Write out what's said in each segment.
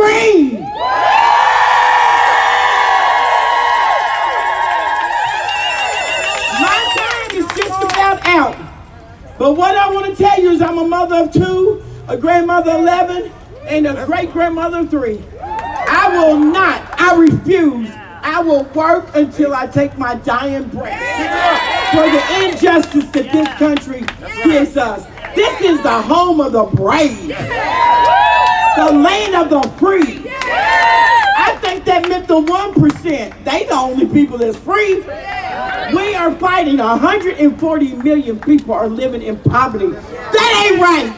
green. My time is just about out. But what I want to tell you is I'm a mother of 2, a grandmother of 11, and a great-grandmother of 3. I refuse. I will work until I take my dying breath for the injustice that this country gives us. This is the home of the brave, the land of the free. I think that meant the 1%. They the only people that's free. We are fighting. 140 million people are living in poverty. That ain't right.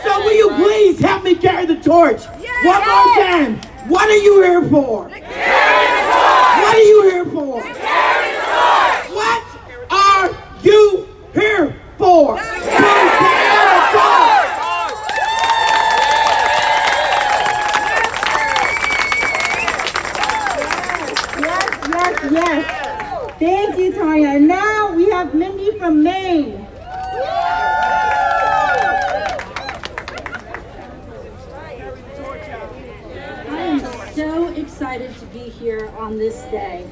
So will you please help me carry the torch? One more time. What are you here for? What are you here for? What are you here for? Yes. Thank you, Tanya. And now we have Mindy from Maine. I am so excited to be here on this day.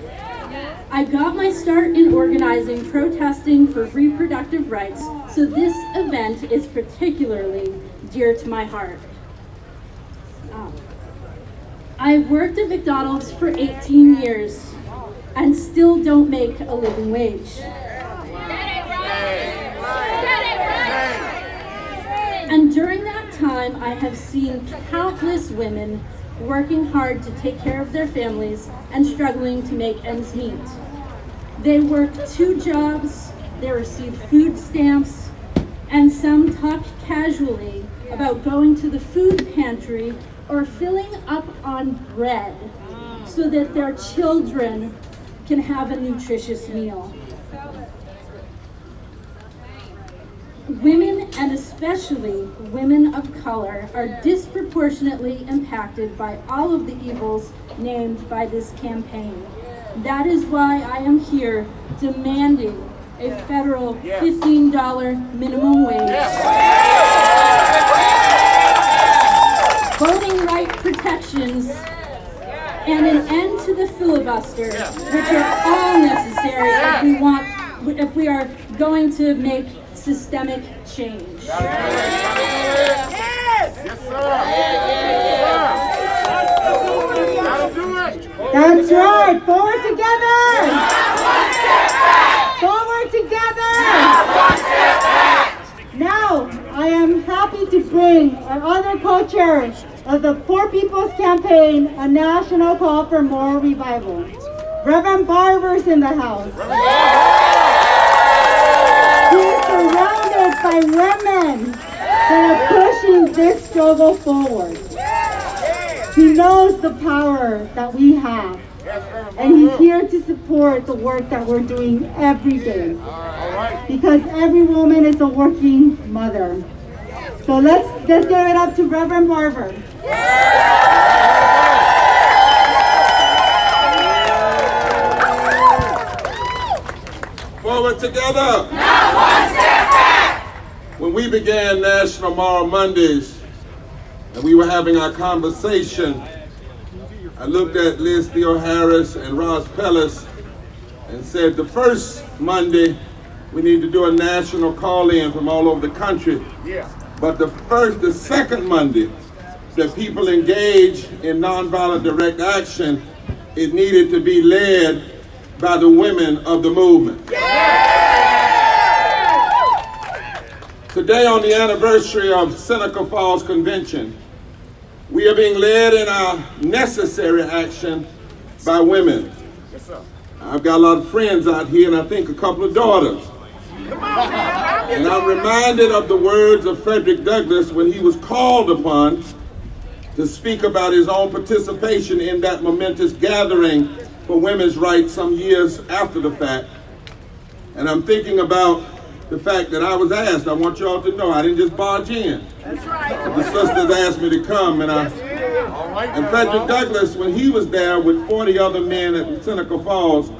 I got my start in organizing, protesting for reproductive rights, so this event is particularly dear to my heart. I've worked at McDonald's for 18 years and still don't make a living wage. And during that time, I have seen countless women working hard to take care of their families and struggling to make ends meet. They work 2 jobs, they receive food stamps, and some talk casually about going to the food pantry or filling up on bread so that their children can have a nutritious meal. Women, and especially women of color, are disproportionately impacted by all of the evils named by this campaign. That is why I am here demanding a federal $15 minimum wage, voting right protections, and an end to the filibuster, which are all necessary if we are going to make systemic change. That's right. Forward together. Forward together. Now, I am happy to bring our other co-chair of the Poor People's Campaign, a national call for moral revival. Reverend Barber's in the house. He is surrounded by women that are pushing this struggle forward. He knows the power that we have, and he's here to support the work that we're doing every day, because every woman is a working mother. So let's give it up to Reverend Barber. Forward together. Not one step back. When we began National Moral Mondays and we were having our conversation, I looked at Liz Theo Harris and Ross Pellis and said, the first Monday we need to do a national call-in from all over the country. But the second Monday that people engage in nonviolent direct action, it needed to be led by the women of the movement. Today, on the anniversary of Seneca Falls Convention, we are being led in our necessary action by women. I've got a lot of friends out here, and I think a couple of daughters. And I'm reminded of the words of Frederick Douglass when he was called upon to speak about his own participation in that momentous gathering for women's rights some years after the fact. And I'm thinking about the fact that I was asked. I want y'all to know I didn't just barge in. That's right. The sisters asked me to come, and Frederick Douglass, when he was there with 40 other men at Seneca Falls,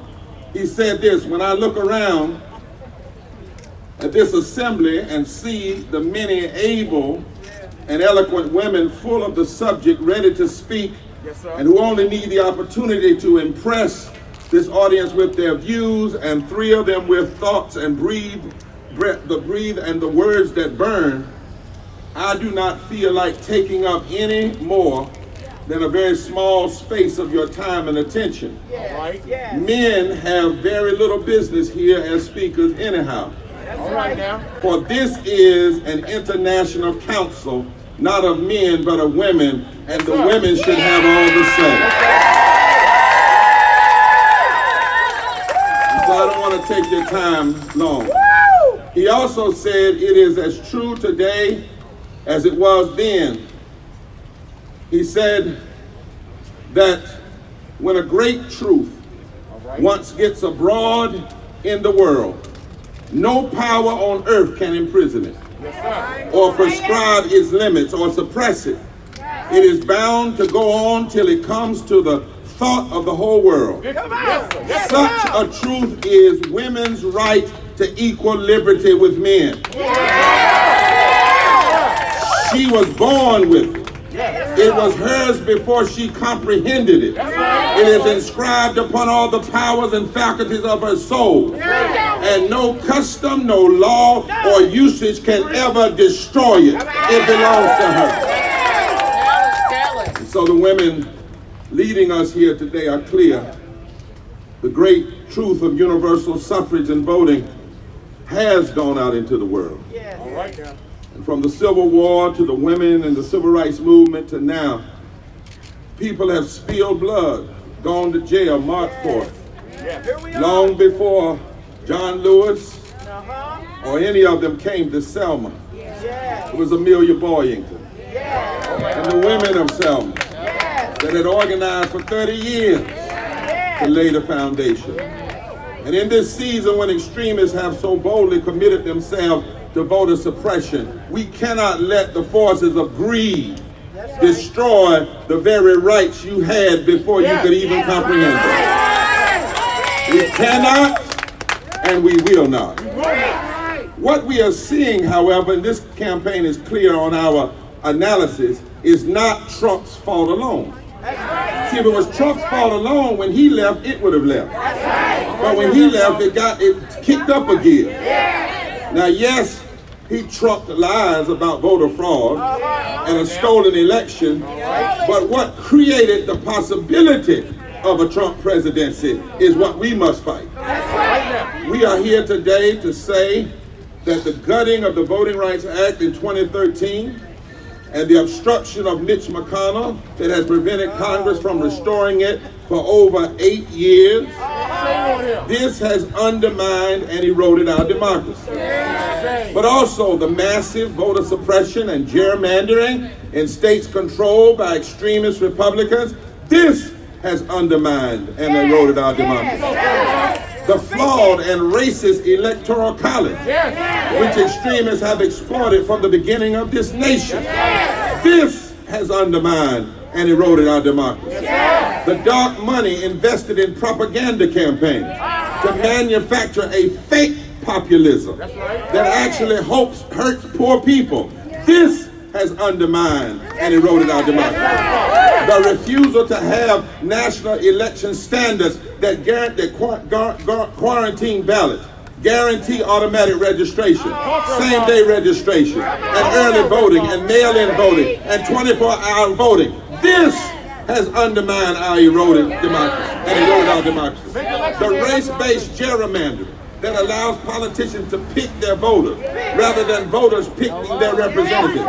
he said this: when I look around at this assembly and see the many able and eloquent women full of the subject, ready to speak, and who only need the opportunity to impress this audience with their views, and 3 of them with thoughts and breathe and the words that burn. I do not feel like taking up any more than a very small space of your time and attention. Men have very little business here as speakers anyhow. For this is an international council, not of men but of women, and the women should have all the say. So I don't want to take your time long. He also said it is as true today as it was then. He said that when a great truth once gets abroad in the world, no power on earth can imprison it, or prescribe its limits, or suppress it. It is bound to go on till it comes to the thought of the whole world. Such a truth is women's right to equal liberty with men. She was born with it. It was hers before she comprehended it. It is inscribed upon all the powers and faculties of her soul. And no custom, no law, or usage can ever destroy it. It belongs to her. And so the women leading us here today are clear. The great truth of universal suffrage and voting has gone out into the world. And from the Civil War to the women and the Civil Rights Movement to now, people have spilled blood, gone to jail, marched for it. Long before John Lewis or any of them came to Selma, it was Amelia Boyington and the women of Selma that had organized for 30 years to lay the foundation. And in this season when extremists have so boldly committed themselves to voter suppression, we cannot let the forces of greed destroy the very rights you had before you could even comprehend them. We cannot and we will not. What we are seeing, however, and this campaign is clear on our analysis, is not Trump's fault alone. See, if it was Trump's fault alone, when he left, it would have left. But when he left, it kicked up again. Now, yes, he trumped lies about voter fraud and a stolen election, but what created the possibility of a Trump presidency is what we must fight. We are here today to say that the gutting of the Voting Rights Act in 2013 and the obstruction of Mitch McConnell that has prevented Congress from restoring it for over 8 years, this has undermined and eroded our democracy. But also the massive voter suppression and gerrymandering in states controlled by extremist Republicans, this has undermined and eroded our democracy. The flawed and racist electoral college, which extremists have exploited from the beginning of this nation, this has undermined and eroded our democracy. The dark money invested in propaganda campaigns to manufacture a fake populism that actually hurts poor people, this has undermined and eroded our democracy. The refusal to have national election standards that quarantine ballots, guarantee automatic registration, same-day registration, and early voting, and mail-in voting, and 24-hour voting. This has undermined our eroded democracy and eroded our democracy. The race-based gerrymandering that allows politicians to pick their voters rather than voters picking their representatives.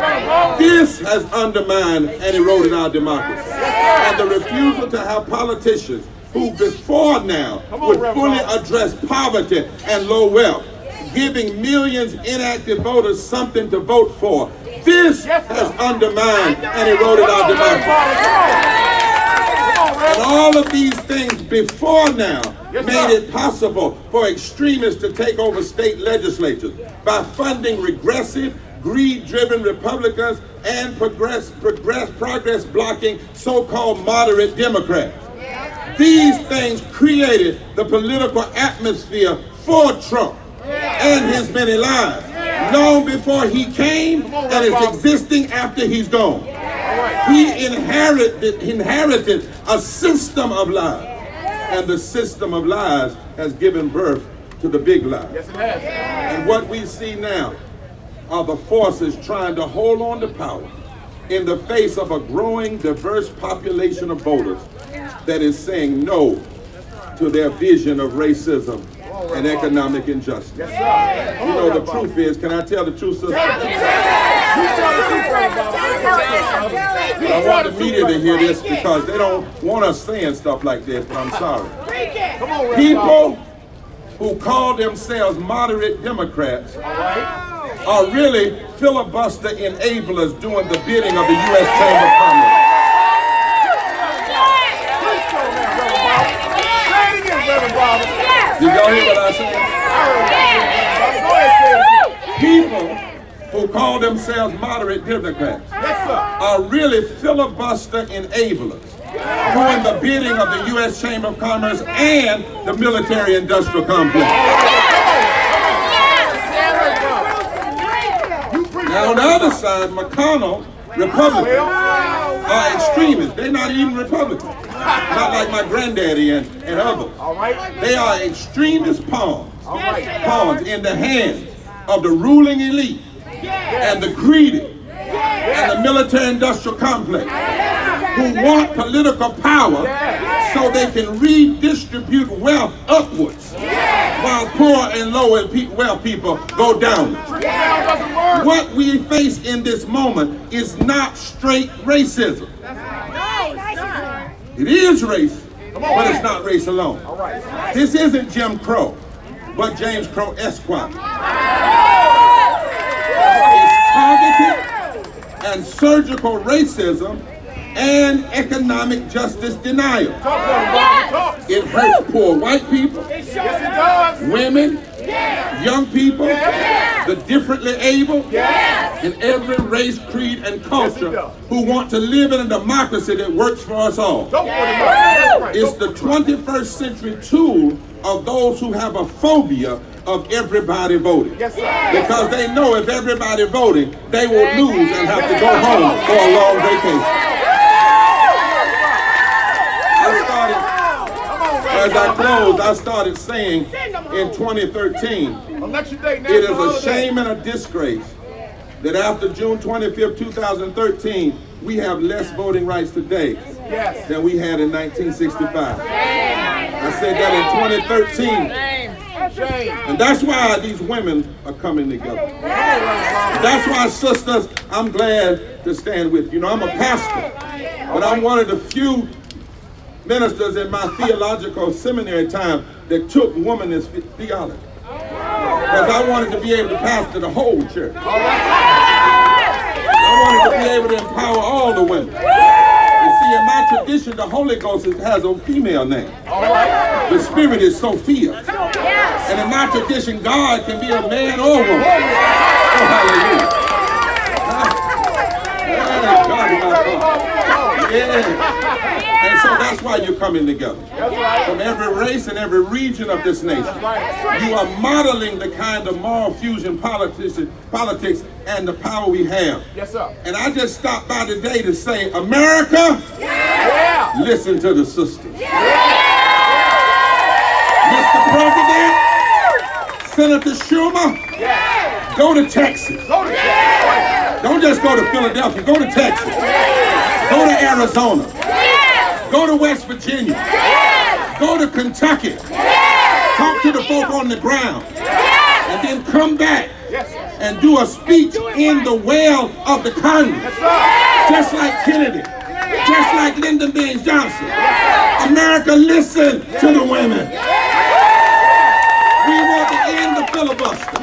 This has undermined and eroded our democracy. And the refusal to have politicians who before now would fully address poverty and low wealth, giving millions inactive voters something to vote for. This has undermined and eroded our democracy. And all of these things before now made it possible for extremists to take over state legislatures by funding regressive, greed-driven Republicans and progress-blocking so-called moderate Democrats. These things created the political atmosphere for Trump and his many lies. long before he came and is existing after he's gone. He inherited a system of lies. And the system of lies has given birth to the big lie. Yes, it has. And what we see now are the forces trying to hold on to power in the face of a growing, diverse population of voters that is saying no to their vision of racism and economic injustice. You know, the truth is, can I tell the truth, sister? I want the media to hear this because they don't want us saying stuff like this, but I'm sorry. People who call themselves moderate Democrats are really filibuster enablers doing the bidding of the U.S. Chamber of Commerce. Did y'all hear what I said? People who call themselves moderate Democrats are really filibuster enablers doing the bidding of the U.S. Chamber of Commerce and the military-industrial complex. Now on the other side, McConnell, Republicans, are extremists. They're not even Republicans. Not like my granddaddy and others. They are extremist pawns in the hands of the ruling elite and the greedy and the military-industrial complex who want political power so they can redistribute wealth upwards while poor and low wealth people go down. What we face in this moment is not straight racism. It is race, but it's not race alone. This isn't Jim Crow, but James Crow Esquire. It's targeted and surgical racism and economic justice denial. It hurts poor white people, women, young people, the differently able, in every race, creed, and culture who want to live in a democracy that works for us all. It's the 21st century tool of those who have a phobia of everybody voting. Because they know if everybody voting, they will lose and have to go home for a long vacation. As I close, I started saying in 2013, it is a shame and a disgrace that after June 25th, 2013, we have less voting rights today than we had in 1965. I said that in 2013. And that's why these women are coming together. That's why, sisters, I'm glad to stand with you. You know, I'm a pastor, but I'm one of the few ministers in my theological seminary time that took womanist theology. Because I wanted to be able to pastor the whole church. I wanted to be able to empower all the women. You see, in my tradition, the Holy Ghost has a female name. The Spirit is Sophia. And in my tradition, God can be a man or a woman. Oh, hallelujah. God is my God. Yeah. And so that's why you're coming together. From every race and every region of this nation. You are modeling the kind of moral fusion politics and the power we have. Yes, sir. And I just stopped by today to say, America, listen to the sisters. Mr. President, Senator Schumer, go to Texas. Don't just go to Philadelphia, go to Texas. Go to Arizona. Go to West Virginia. Go to Kentucky. Talk to the folk on the ground. And then come back and do a speech in the well of the Congress. Just like Kennedy. Just like Lyndon B. Johnson. America, listen to the women. We want to end the filibuster.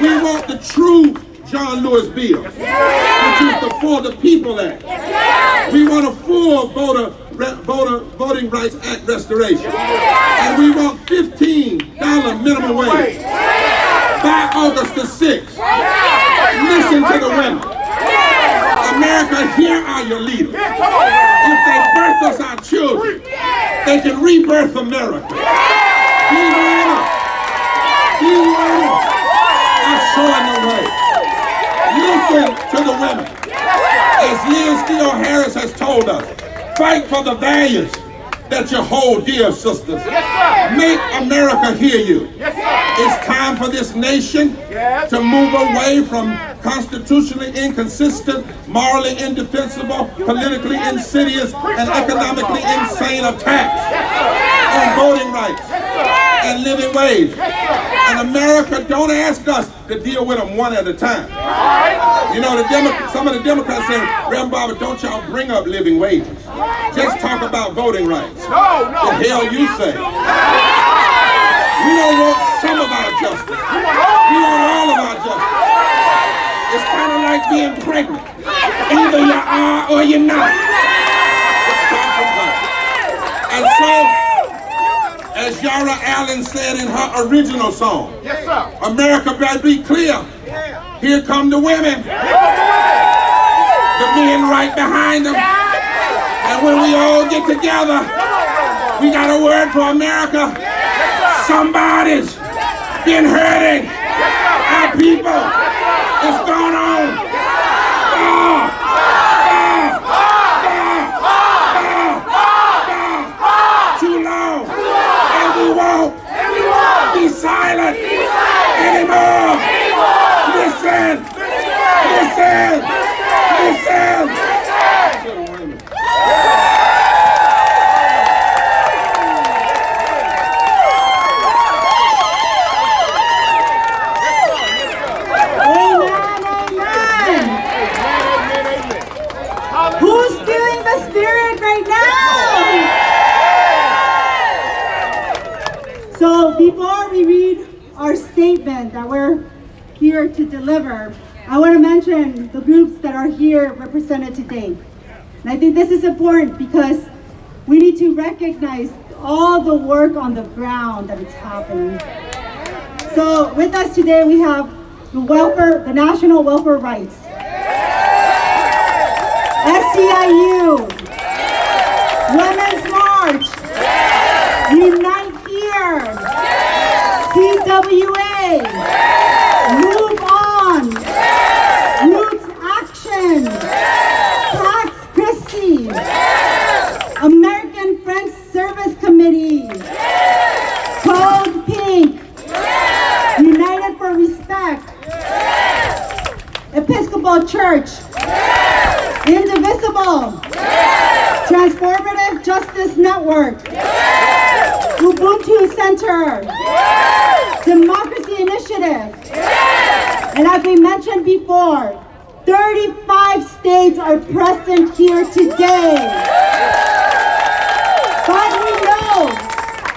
We want the true John Lewis bill, which is the For the People Act. We want a full Voting Rights Act restoration. And we want $15 minimum wage by August the 6th. Listen to the women. America, here are your leaders. If they birth us our children, they can rebirth America. Be winners. Be winners. showing the way. Listen to the women. As Liz Steele Harris has told us, fight for the values that you hold dear, sisters. Make America hear you. It's time for this nation to move away from constitutionally inconsistent, morally indefensible, politically insidious, and economically insane attacks on voting rights and living wage. And America, don't ask us to deal with them one at a time. You know, some of the Democrats say, Reverend Barber, don't y'all bring up living wages. Just talk about voting rights. The hell you say? We don't want some of our justice. We want all of our justice. It's kind of like being pregnant. Either you are or you're not. And so, as Yara Allen said in her original song, America better be clear. Here come the women. The men right behind them. And when we all get together, we got a word for America. Somebody's been hurting our people. It's going on. Too long. And we won't be silent anymore. Listen. Listen. Listen. So before we read our statement that we're here to deliver, I want to mention the groups that are here represented today. And I think this is important because we need to recognize all the work on the ground that is happening. So with us today we have the National Welfare Rights, SCIU, Women's March, Unite Here, CWA, Move On, Roots Action, Pax Christi, American Friends Service Committee, Code Pink, United for Respect, Episcopal Church, Indivisible, Transformative Justice Network, Ubuntu Center, Democracy Initiative, and as we mentioned before, 35 states are present here today. But we know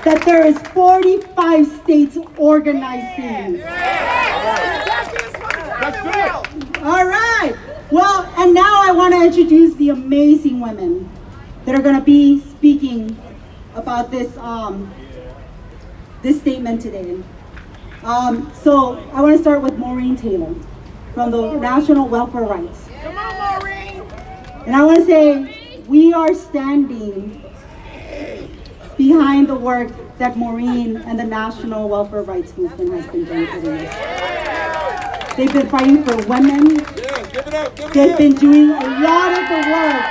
that there is 45 states organizing. All right. Well, and now I want to introduce the amazing women that are going to be speaking about this this statement today. So I want to start with Maureen Taylor from the National Welfare Rights. Come on, Maureen. And I want to say we are standing behind the work that Maureen and the National Welfare Rights Movement has been doing for years. They've been fighting for women. They've been doing a lot of the work.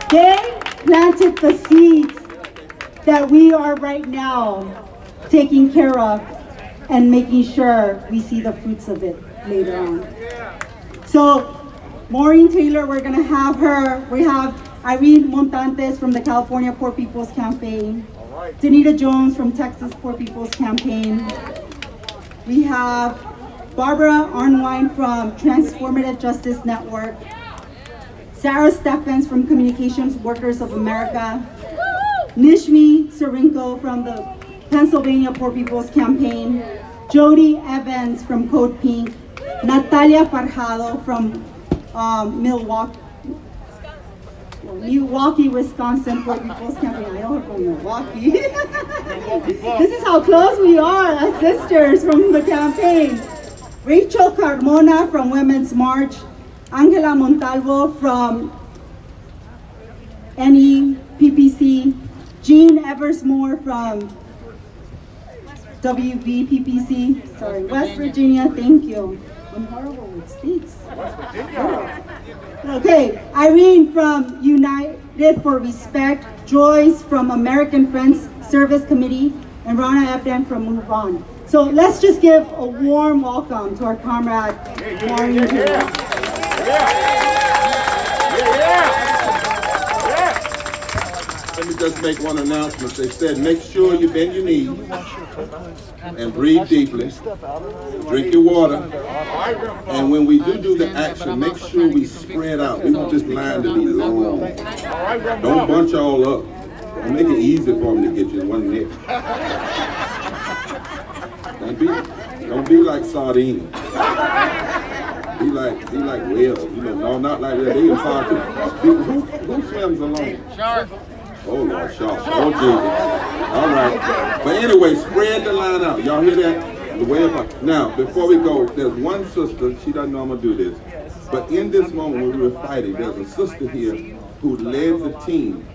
They planted the seeds that we are right now taking care of and making sure we see the fruits of it later on. So Maureen Taylor, we're going to have her. We have Irene Montantes from the California Poor People's Campaign. Danita Jones from Texas Poor People's Campaign. We have Barbara Arnwine from Transformative Justice Network. Sarah Steffens from Communications Workers of America. Nishmi Sarinko from the Pennsylvania Poor People's Campaign. Jody Evans from Code Pink. Natalia Farjado from Milwaukee, Wisconsin Poor People's Campaign. I know her from Milwaukee. This is how close we are as sisters from the campaign. Rachel Carmona from Women's March. Angela Montalvo from NEPPC. Jean Eversmore from WVPPC, sorry, West Virginia, thank you. I'm horrible with states. Okay, Irene from United for Respect, Joyce from American Friends Service Committee, and Rana Abdan from Move On. So let's just give a warm welcome to our comrade, Maureen here. Let me just make one announcement. They said make sure you bend your knees and breathe deeply, drink your water, and when we do the action, make sure we spread out. We want this line to be long. Don't bunch all up. Don't make it easy for them to get you in one neck. Don't be like sardines. Be like whales, no, not like that. They hard to. Who swims alone? Shark. Oh Lord, shark. Oh Jesus. All right. But anyway, spread the line out. Y'all hear that? The way of now, before we go, there's one sister. She doesn't know I'm gonna do this, but in this moment when we were fighting, there's a sister here who led the team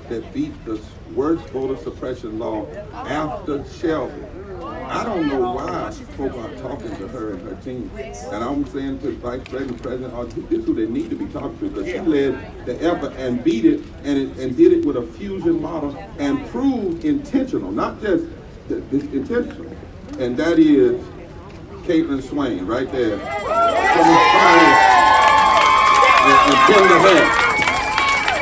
that beat the worst voter suppression law after Shelby. I don't know why folk aren't talking to her and her team. And I'm saying to Vice President, this is who they need to be talking to, because she led the effort and beat it and did it with a fusion model and proved intentional, not just intentional. And that is Caitlin Swain right there. And Tim the Head.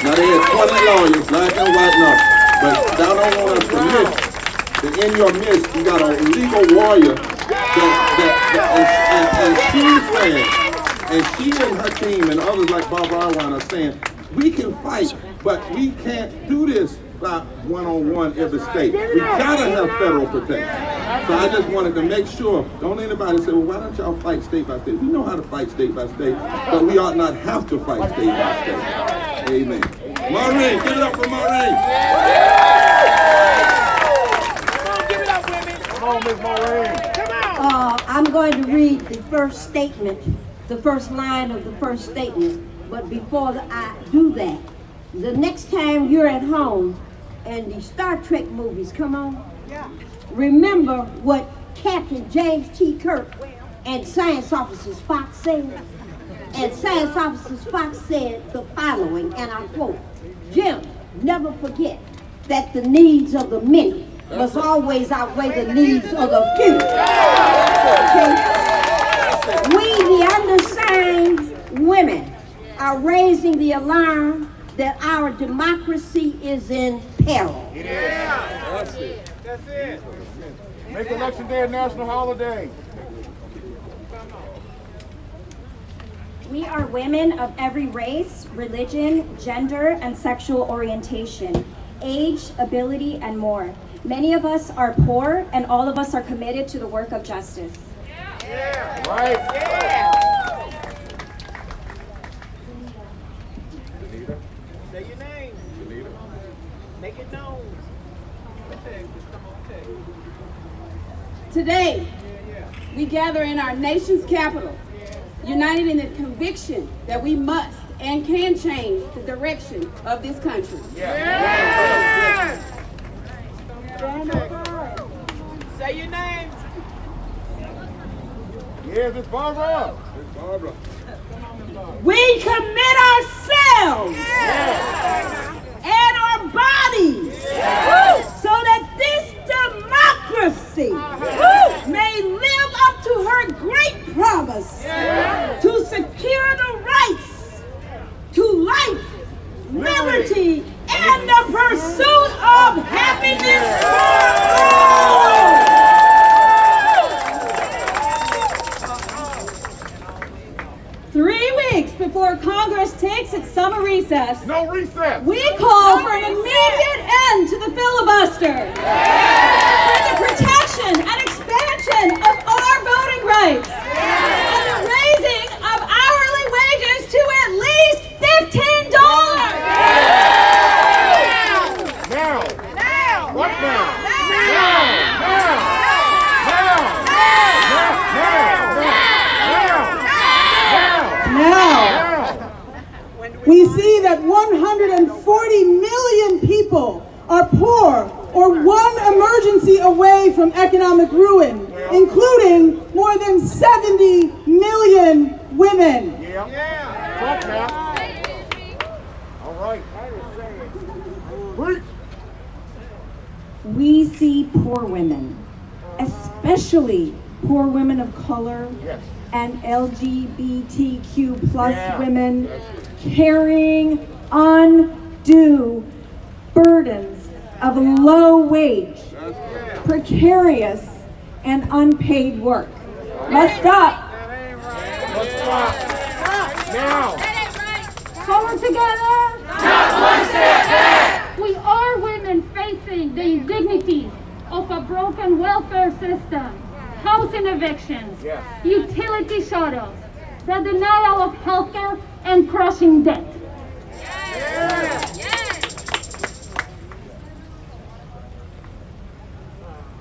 Now they had 20 lawyers, black and white now, but y'all don't want us to miss that in your midst you got a legal warrior and she and her team and others like Bob Arwine are saying, we can fight, but we can't do this by one-on-one every state. We gotta have federal protection. So I just wanted to make sure, don't anybody say, well, why don't y'all fight state by state? We know how to fight state by state, but we ought not have to fight state by state. Amen. Maureen, give it up for Maureen. Come on, Ms. Maureen. I'm going to read the first statement, the first line of the first statement. But before I do that, the next time you're at home and the Star Trek movies come on, remember what Captain James T. Kirk and Science Officer Spock said. And Science Officer Spock said the following, and I quote, Jim, never forget that the needs of the many must always outweigh the needs of the few. Okay? We, the undersigned women, are raising the alarm that our democracy is in peril. It is. That's it. That's it. Make Election Day a national holiday. We are women of every race, religion, gender, and sexual orientation, age, ability, and more. Many of us are poor, and all of us are committed to the work of justice. Yeah. Right. Yeah. Say your name. Make it known. Today, we gather in our nation's capital, united in the conviction that we must and can change the direction of this country. Yeah. Say your name. Yeah, this Barbara. We commit ourselves and our bodies so that this democracy may live up to her great promise to secure the rights to life, liberty, and the pursuit of happiness for all. 3 weeks before Congress takes its summer recess, No recess. we call for an immediate end to the filibuster, for the protection and expansion of our voting rights, and the raising of hourly wages to at least $15. Now. What now? Now, we see that 140 million people are poor or one emergency away from economic ruin, including more than 70 million women. Talk now. All right. We see poor women, especially poor women of color and LGBTQ plus women, carrying undue burdens of low wage, precarious, and unpaid work. Must stop. Now. Forward together. Not one step back. We are women facing the indignities of a broken welfare system, housing evictions, utility shutoffs, the denial of healthcare, and crushing debt.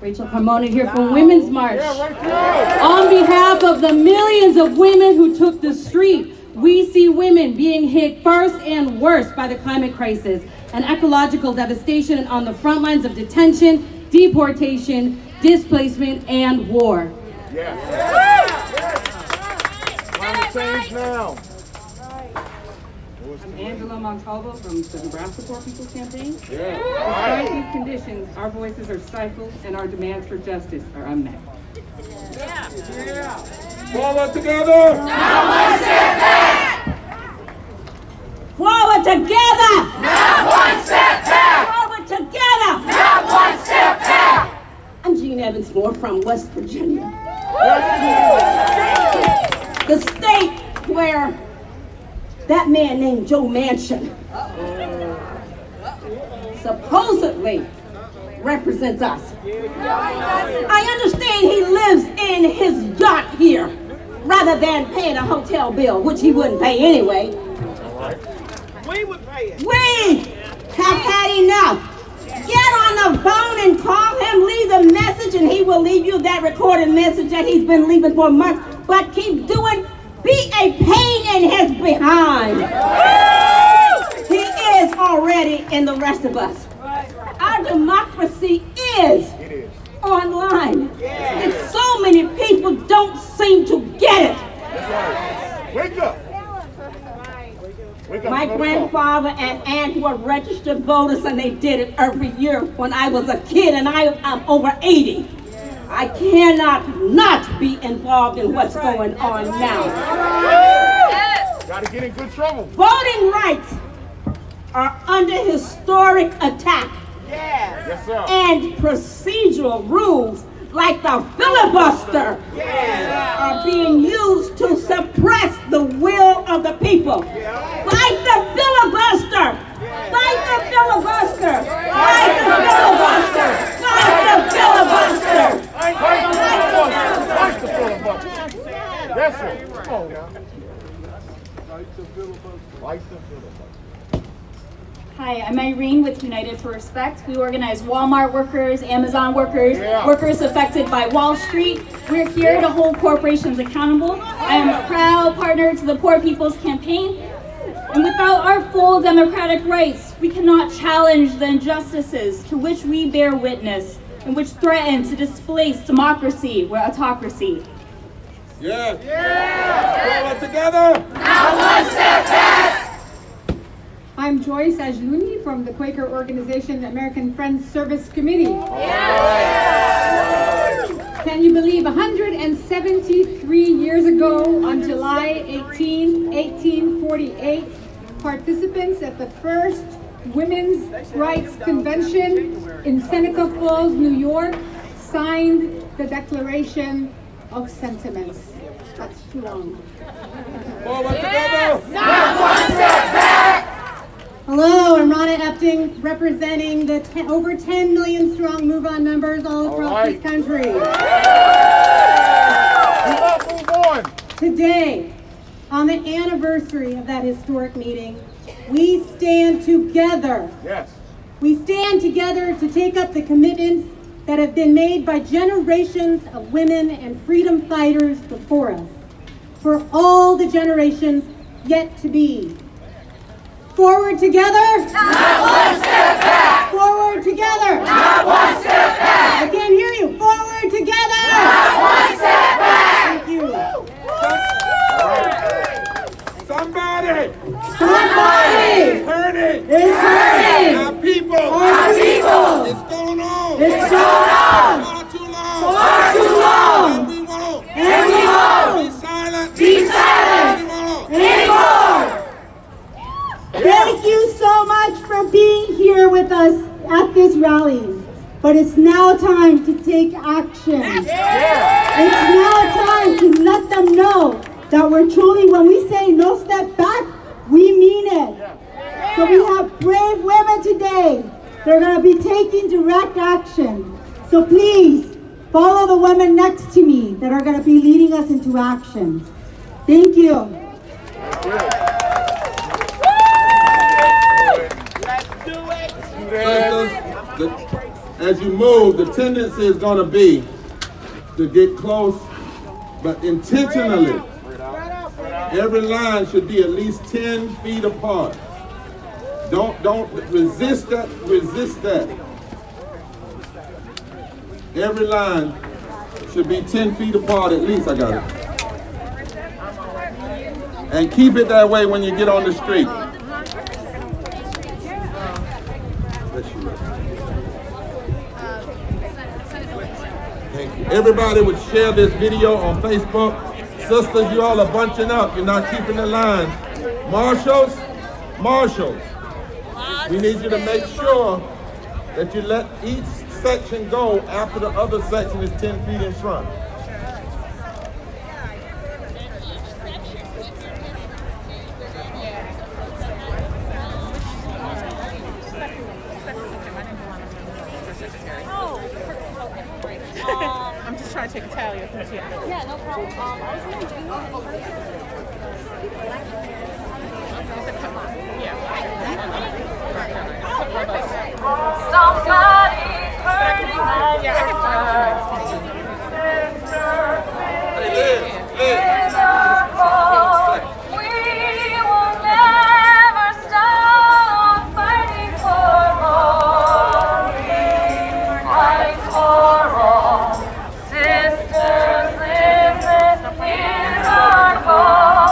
Rachel Carmona here from Women's March. On behalf of the millions of women who took the street, we see women being hit first and worst by the climate crisis and ecological devastation and on the front lines of detention, deportation, displacement, and war. Climate change now. I'm Angela Montalvo from the Nebraska Poor People's Campaign. Despite these conditions, our voices are stifled and our demands for justice are unmet. Forward together! Not one step back! Forward together! Not one step back! Forward together! Not one step back! I'm Jean Evans Moore from West Virginia. The state where that man named Joe Manchin supposedly represents us. I understand he lives in his yacht here rather than paying a hotel bill, which he wouldn't pay anyway. We would pay it. We have had enough. Get on the phone and call him, leave a message, and he will leave you that recorded message that he's been leaving for months. But keep doing, be a pain in his behind. He is already in the rest of us. Our democracy is online. And so many people don't seem to get it. Wake up. My grandfather and aunt were registered voters, and they did it every year when I was a kid, and I'm over 80. I cannot not be involved in what's going on now. Gotta get in good trouble. Voting rights are under historic attack. Yes, sir. And procedural rules like the filibuster are being used to suppress the will of the people. Fight the filibuster! Fight the filibuster! Fight the filibuster! Fight the filibuster! Fight the filibuster! Yes, sir. Come on now. Fight the filibuster. Fight the filibuster. Hi, I'm Irene with United for Respect. We organize Walmart workers, Amazon workers, workers affected by Wall Street. We're here to hold corporations accountable. I am a proud partner to the Poor People's Campaign. And without our full democratic rights, we cannot challenge the injustices to which we bear witness and which threaten to displace democracy with autocracy. Forward together! Not one step back! I'm Joyce Ajluni from the Quaker organization American Friends Service Committee. Can you believe 173 years ago, on July 18, 1848, participants at the first Women's Rights Convention in Seneca Falls, New York, signed the Declaration of Sentiments. That's too long. Forward together! Not one step back! Hello, I'm Ronna Epting, representing the over 10 million strong Move On members all across this country. Move on. Today, on the anniversary of that historic meeting, we stand together. Yes. We stand together to take up the commitments that have been made by generations of women and freedom fighters before us, for all the generations yet to be. Forward together. Not one step back. Forward together. Not one step back. I can't hear you. Forward together. Not one step back. Thank you. Somebody! Somebody! It's hurting! It's hurting! Our people! Our people! It's going on! It's going on! Far too long! Far too long! And we won't! And we won't! Be silent! Be silent! And we won't! Anymore! Thank you so much for being here with us at this rally. But it's now time to take action. It's now time to let them know that we're truly, when we say no step back, we mean it. So we have brave women today that are going to be taking direct action. So please, follow the women next to me that are going to be leading us into action. Thank you. As you move, the tendency is going to be to get close, but intentionally. Every line should be at least 10 feet apart. Don't resist that, resist that. Every line should be 10 feet apart at least, I got it. And keep it that way when you get on the street. Thank you. Everybody would share this video on Facebook. Sisters, you all are bunching up. You're not keeping the lines. Marshals, we need you to make sure that you let each section go after the other section is 10 feet in front. I'm just trying to take a tally of who's here. Yeah, no problem. I was going to do Somebody's hurting my We will never stop fighting for all. Fight for all. Sisters, listen, is our goal.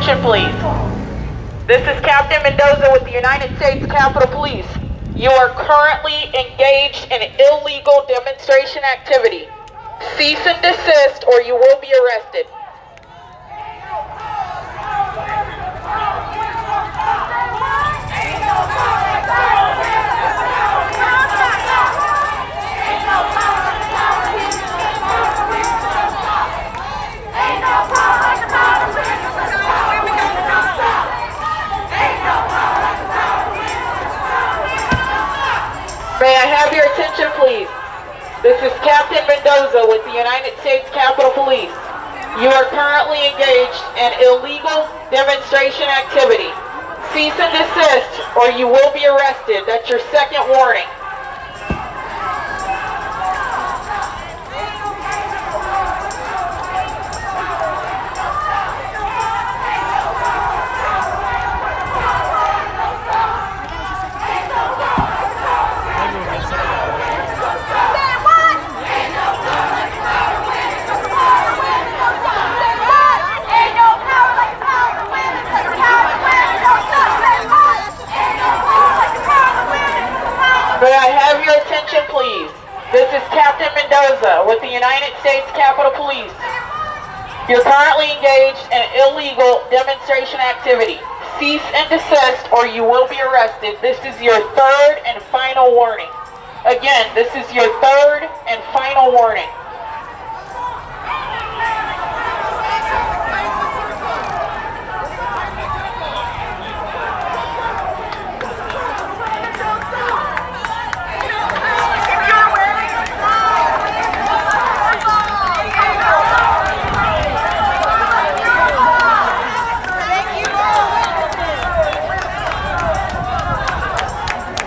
attention, please. This is Captain Mendoza with the United States Capitol Police. You are currently engaged in illegal demonstration activity. Cease and desist or you will be arrested. May I have your attention, please? This is Captain Mendoza with the United States Capitol Police. You are currently engaged in illegal demonstration activity. Cease and desist or you will be arrested. That's your second warning. May I have your attention, please? This is Captain Mendoza with the United States Capitol Police. You're currently engaged in illegal demonstration activity. Cease and desist or you will be arrested. This is your third and final warning. Again, this is your third and final warning.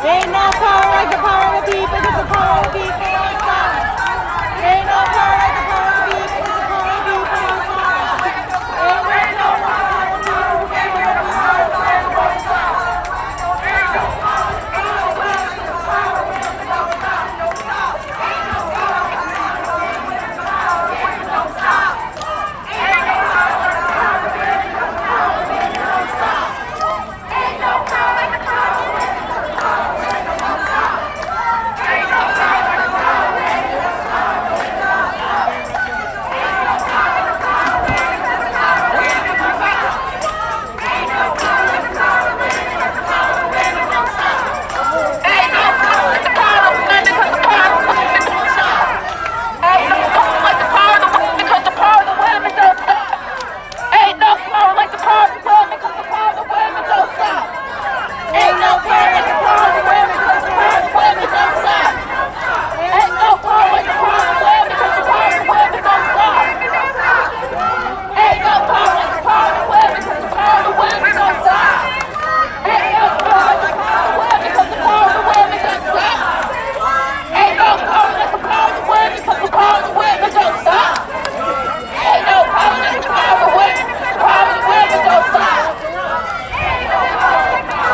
Ain't no power like the power of the people, it's the power of the people, don't stop. Ain't no power like the power of the people, it's the power of the people, don't stop. Ain't no power like the power of the people, it's the power of the people, don't stop. Ain't no power like the power of the people, it's the power of the people, don't stop. Ain't no power like the power of the people, it's the power of the people, don't stop. Ain't no power like the power of the people, it's the power of the people, don't stop. Ain't no power like the power of the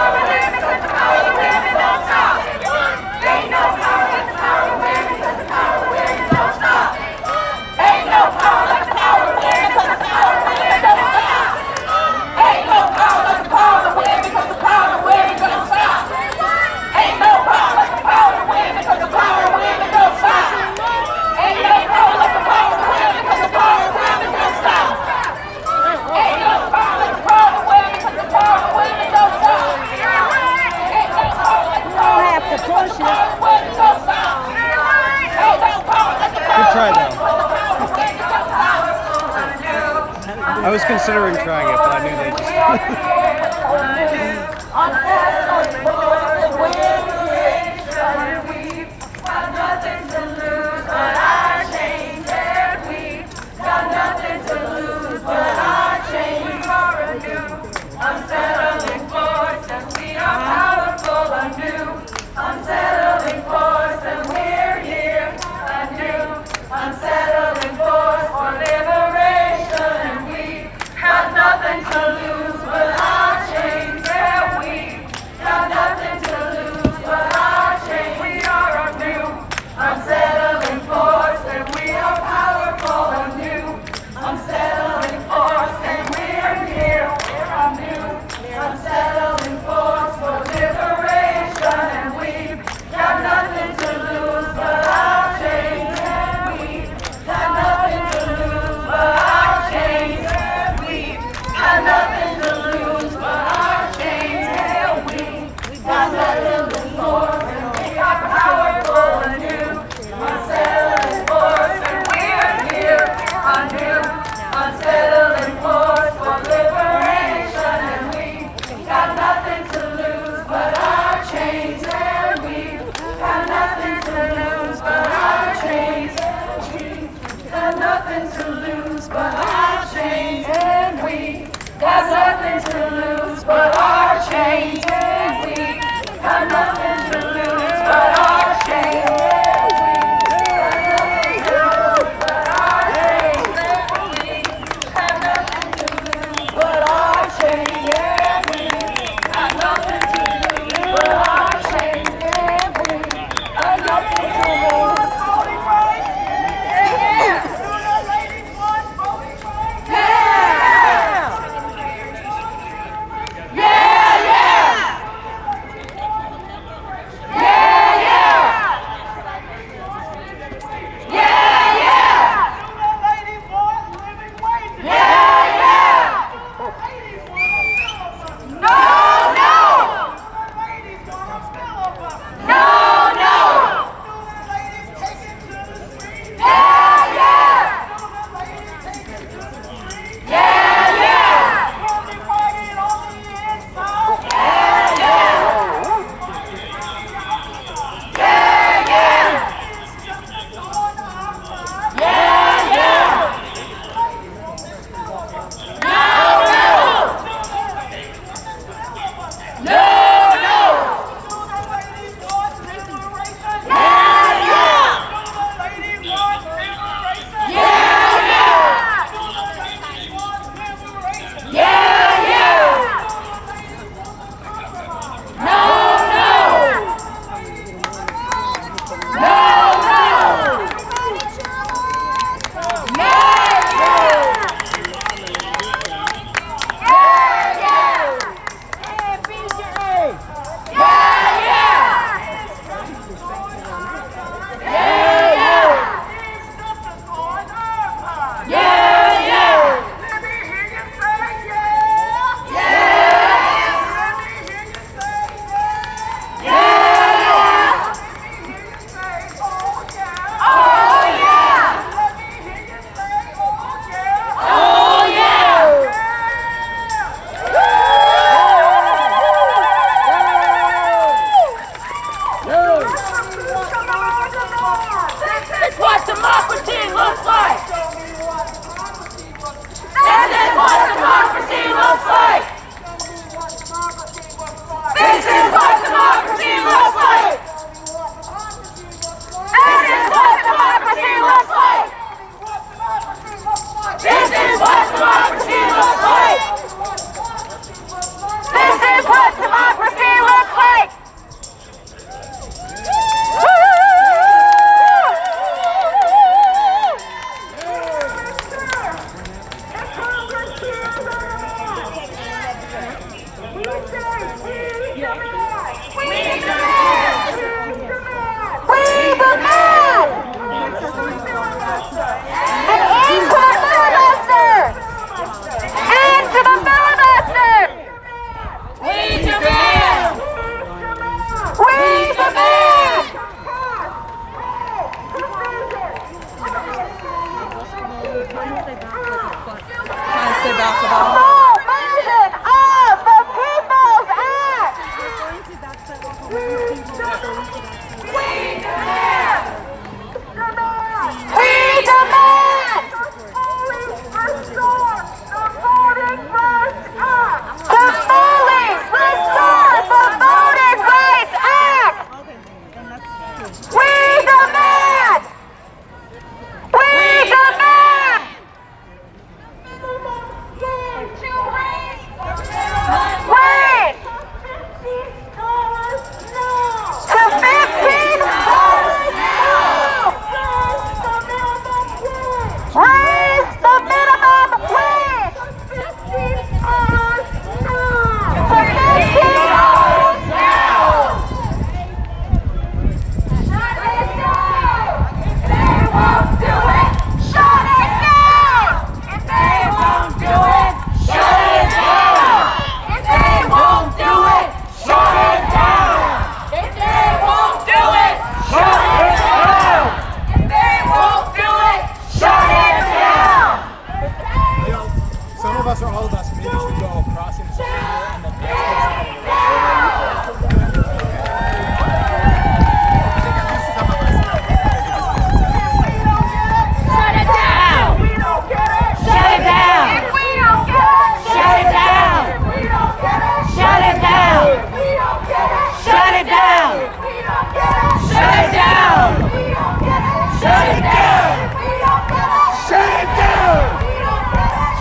people. I was considering trying it, but I knew they just... Nothing to lose but our chains, yeah, we got nothing. democracy looks like. This is what democracy looks like. This is what democracy looks like. This is what democracy looks like. This is what democracy looks like. This is what democracy looks like.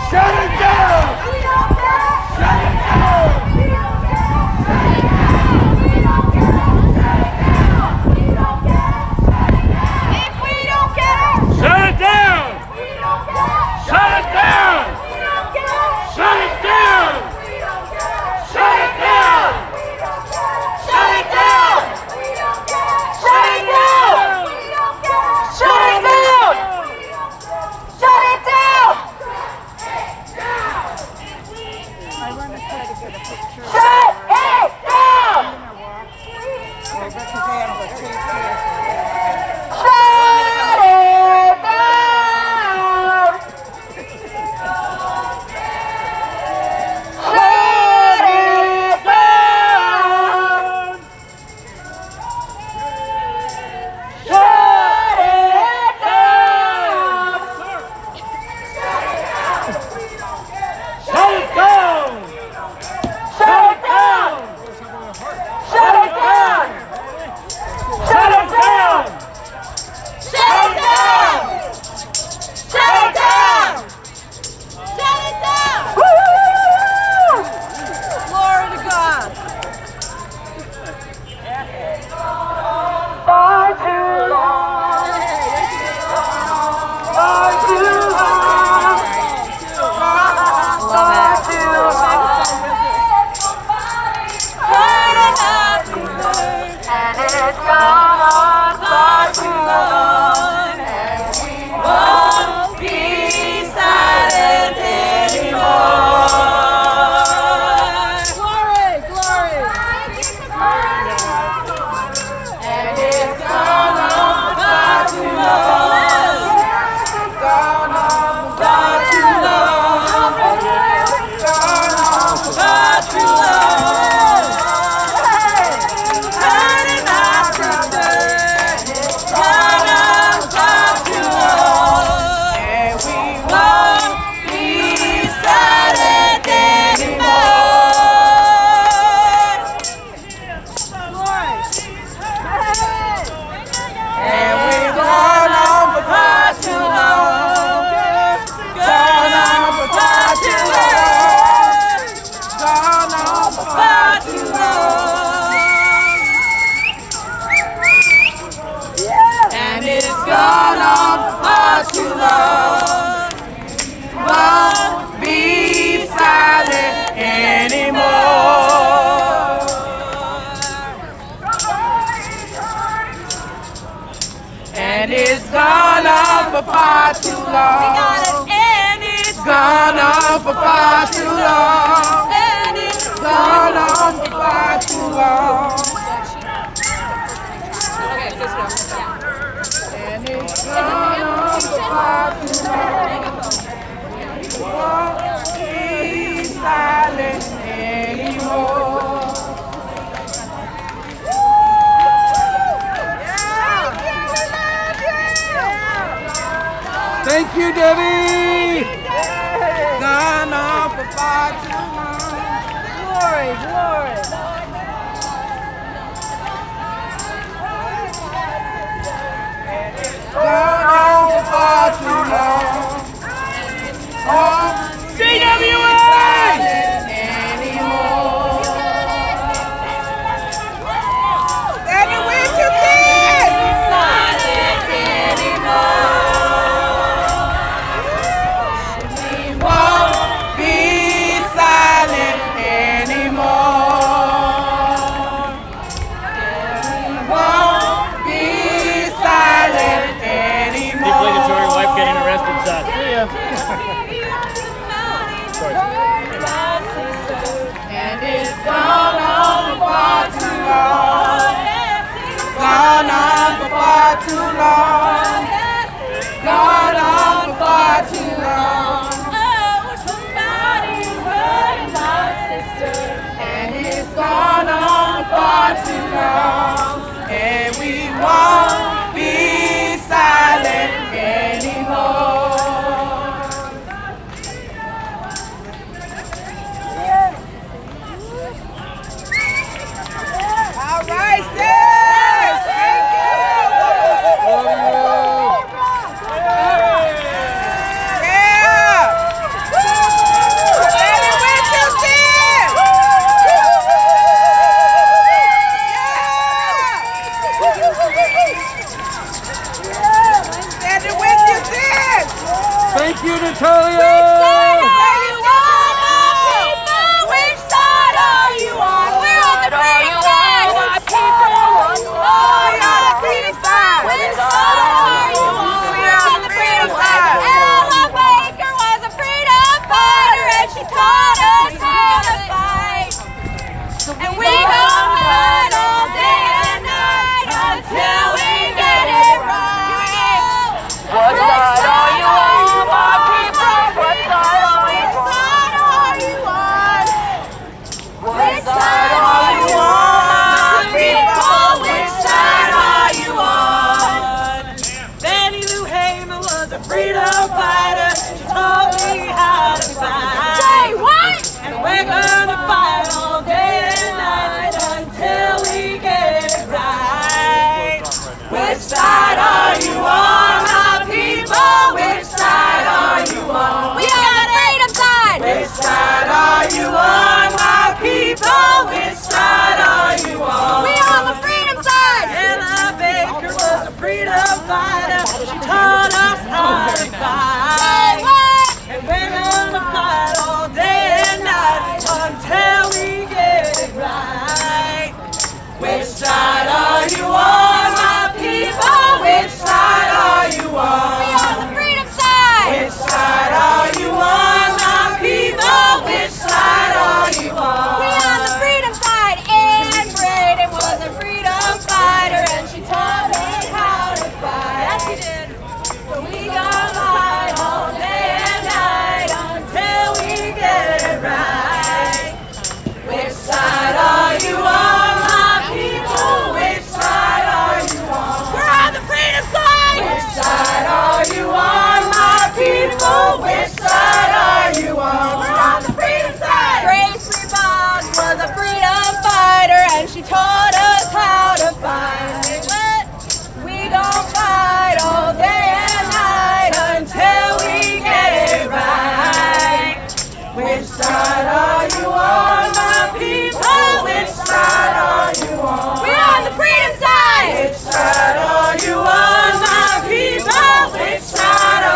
Shut it down! And it's gone on for far too long. We got it. And it's gone on for far too long. And it's gone on for far too long. And it's gone on for far too long. We won't be silent anymore. Thank you, Debbie. Gone on for far too long. Glory, glory. Gone on for far too long. Oh, CWA! Anymore. Standing with you, kids. Silent anymore. And it's gone on for far too long. Gone on for far too long. Gone on for far too long. Oh, somebody's hurting my sister. And it's gone on for far too long. And we won't be silent anymore. All right, sis. Thank you. Yeah. Standing with you, sis. Yeah. Standing with you, sis. Thank you, Natalia. Which side are you on, my people? Which side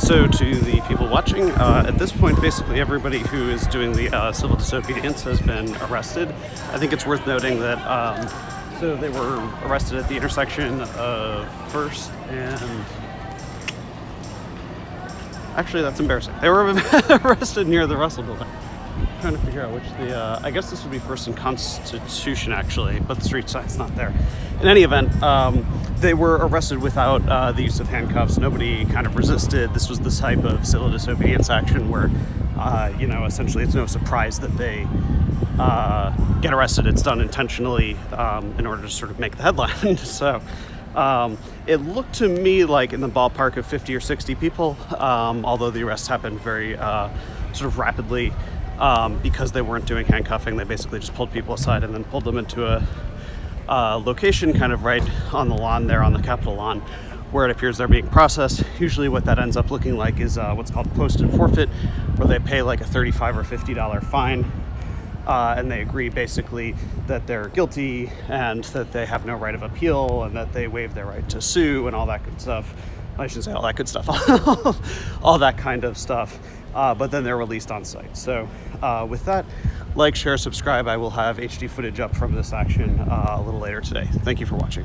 So to the people watching, at this point, basically everybody who is doing the civil disobedience has been arrested. I think it's worth noting that so they were arrested at the intersection of 1st and... Actually, that's embarrassing. They were arrested near the Russell Building. I'm trying to figure out which the... I guess this would be 1st and Constitution, actually, but the street sign's not there. In any event, they were arrested without the use of handcuffs. Nobody kind of resisted. This was the type of civil disobedience action where, you know, essentially it's no surprise that they get arrested. It's done intentionally in order to sort of make the headline. So it looked to me like in the ballpark of 50 or 60 people, although the arrests happened very sort of rapidly because they weren't doing handcuffing. They basically just pulled people aside and then pulled them into a location kind of right on the lawn there, on the Capitol lawn, where it appears they're being processed. Usually what that ends up looking like is what's called post and forfeit, where they pay like a $35 or $50 fine, and they agree basically that they're guilty and that they have no right of appeal and that they waive their right to sue and all that good stuff. I shouldn't say all that good stuff, all that kind of stuff, but then they're released on site. So with that, like, share, subscribe. I will have HD footage up from this action a little later today. Thank you for watching.